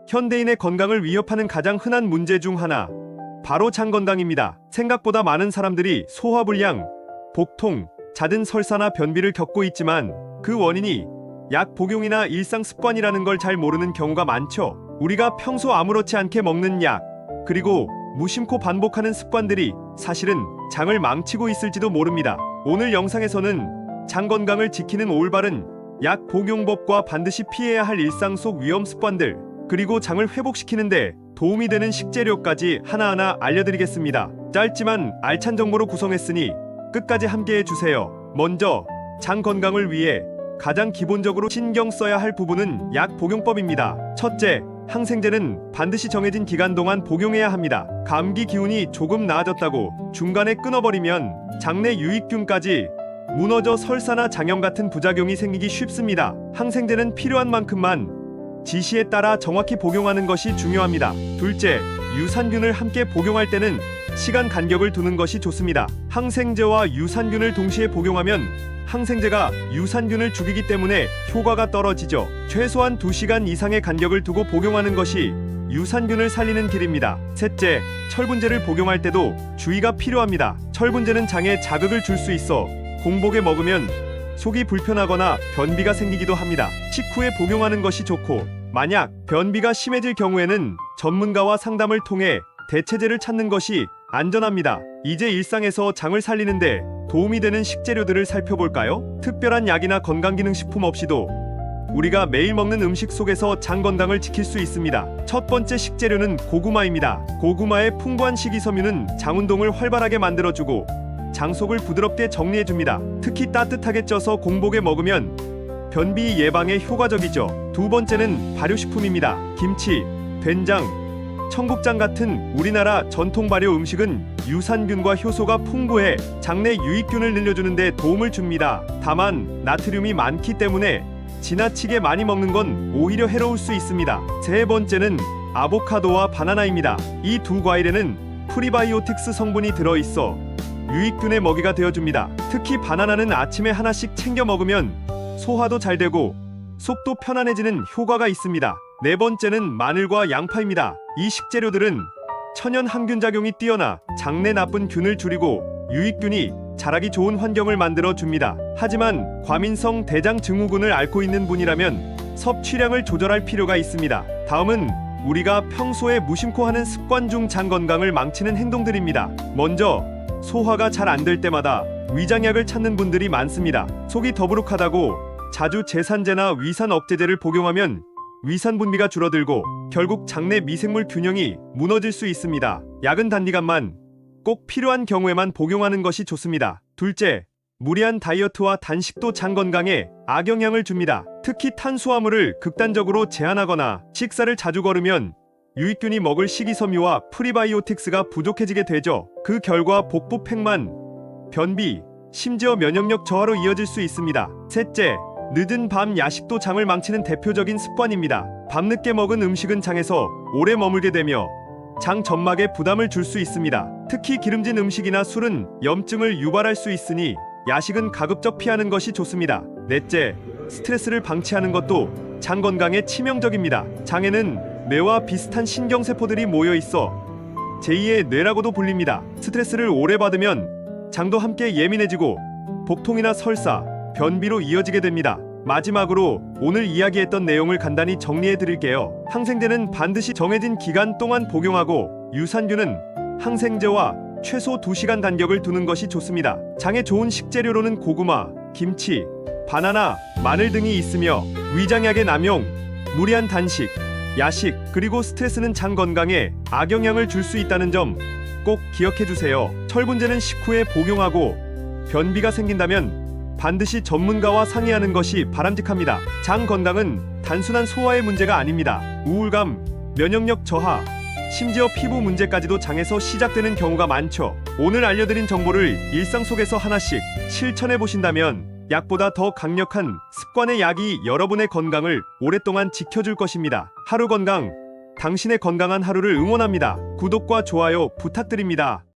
현대인의 건강을 위협하는 가장 흔한 문제 중 하나, 바로 장 건강입니다. 생각보다 많은 사람들이 소화불량, 복통, 잦은 설사나 변비를 겪고 있지만 그 원인이 약 복용이나 일상 습관이라는 걸 잘 모르는 경우가 많죠. 우리가 평소 아무렇지 않게 먹는 약, 그리고 무심코 반복하는 습관들이 사실은 장을 망치고 있을지도 모릅니다. 오늘 영상에서는 장 건강을 지키는 올바른 약 복용법과 반드시 피해야 할 일상 속 위험 습관들, 그리고 장을 회복시키는데 도움이 되는 식재료까지 하나하나 알려드리겠습니다. 짧지만 알찬 정보로 구성했으니 끝까지 함께해 주세요. 먼저 장 건강을 위해 가장 기본적으로 신경 써야 할 부분은 약 복용법입니다. 첫째, 항생제는 반드시 정해진 기간 동안 복용해야 합니다. 감기 기운이 조금 나아졌다고 중간에 끊어버리면 장내 유익균까지 무너져 설사나 장염 같은 부작용이 생기기 쉽습니다. 항생제는 필요한 만큼만 지시에 따라 정확히 복용하는 것이 중요합니다. 둘째, 유산균을 함께 복용할 때는 시간 간격을 두는 것이 좋습니다. 항생제와 유산균을 동시에 복용하면 항생제가 유산균을 죽이기 때문에 효과가 떨어지죠. 최소한 2시간 이상의 간격을 두고 복용하는 것이 유산균을 살리는 길입니다. 셋째, 철분제를 복용할 때도 주의가 필요합니다. 철분제는 장에 자극을 줄 수 있어 공복에 먹으면 속이 불편하거나 변비가 생기기도 합니다. 식후에 복용하는 것이 좋고, 만약 변비가 심해질 경우에는 전문가와 상담을 통해 대체제를 찾는 것이 안전합니다. 이제 일상에서 장을 살리는데 도움이 되는 식재료들을 살펴볼까요? 특별한 약이나 건강기능식품 없이도 우리가 매일 먹는 음식 속에서 장 건강을 지킬 수 있습니다. 첫 번째 식재료는 고구마입니다. 고구마의 풍부한 식이섬유는 장 운동을 활발하게 만들어주고 장 속을 부드럽게 정리해줍니다. 특히 따뜻하게 쪄서 공복에 먹으면 변비 예방에 효과적이죠. 두 번째는 발효식품입니다. 김치, 된장, 청국장 같은 우리나라 전통 발효 음식은 유산균과 효소가 풍부해 장내 유익균을 늘려주는 데 도움을 줍니다. 다만 나트륨이 많기 때문에 지나치게 많이 먹는 건 오히려 해로울 수 있습니다. 세 번째는 아보카도와 바나나입니다. 이 두 과일에는 프리바이오틱스 성분이 들어있어 유익균의 먹이가 되어줍니다. 특히 바나나는 아침에 하나씩 챙겨 먹으면 소화도 잘 되고 속도 편안해지는 효과가 있습니다. 네 번째는 마늘과 양파입니다. 이 식재료들은 천연 항균 작용이 뛰어나 장내 나쁜 균을 줄이고 유익균이 자라기 좋은 환경을 만들어 줍니다. 하지만 과민성 대장 증후군을 앓고 있는 분이라면 섭취량을 조절할 필요가 있습니다. 다음은 우리가 평소에 무심코 하는 습관 중 장 건강을 망치는 행동들입니다. 먼저 소화가 잘 안 될 때마다 위장약을 찾는 분들이 많습니다. 속이 더부룩하다고 자주 제산제나 위산 억제제를 복용하면 위산 분비가 줄어들고 결국 장내 미생물 균형이 무너질 수 있습니다. 약은 단기간만 꼭 필요한 경우에만 복용하는 것이 좋습니다. 둘째, 무리한 다이어트와 단식도 장 건강에 악영향을 줍니다. 특히 탄수화물을 극단적으로 제한하거나 식사를 자주 거르면 유익균이 먹을 식이섬유와 프리바이오틱스가 부족해지게 되죠. 그 결과 복부 팽만, 변비, 심지어 면역력 저하로 이어질 수 있습니다. 셋째, 늦은 밤 야식도 장을 망치는 대표적인 습관입니다. 밤늦게 먹은 음식은 장에서 오래 머물게 되며 장 점막에 부담을 줄 수 있습니다. 특히 기름진 음식이나 술은 염증을 유발할 수 있으니 야식은 가급적 피하는 것이 좋습니다. 넷째, 스트레스를 방치하는 것도 장 건강에 치명적입니다. 장에는 뇌와 비슷한 신경세포들이 모여 있어 제2의 뇌라고도 불립니다. 스트레스를 오래 받으면 장도 함께 예민해지고 복통이나 설사, 변비로 이어지게 됩니다. 마지막으로 오늘 이야기했던 내용을 간단히 정리해 드릴게요. 항생제는 반드시 정해진 기간 동안 복용하고 유산균은 항생제와 최소 2시간 간격을 두는 것이 좋습니다. 장에 좋은 식재료로는 고구마, 김치, 바나나, 마늘 등이 있으며 위장약의 남용, 무리한 단식, 야식, 그리고 스트레스는 장 건강에 악영향을 줄 수 있다는 점 꼭 기억해 주세요. 철분제는 식후에 복용하고 변비가 생긴다면 반드시 전문가와 상의하는 것이 바람직합니다. 장 건강은 단순한 소화의 문제가 아닙니다. 우울감, 면역력 저하, 심지어 피부 문제까지도 장에서 시작되는 경우가 많죠. 오늘 알려드린 정보를 일상 속에서 하나씩 실천해 보신다면 약보다 더 강력한 습관의 약이 여러분의 건강을 오랫동안 지켜줄 것입니다. 하루 건강, 당신의 건강한 하루를 응원합니다. 구독과 좋아요 부탁드립니다.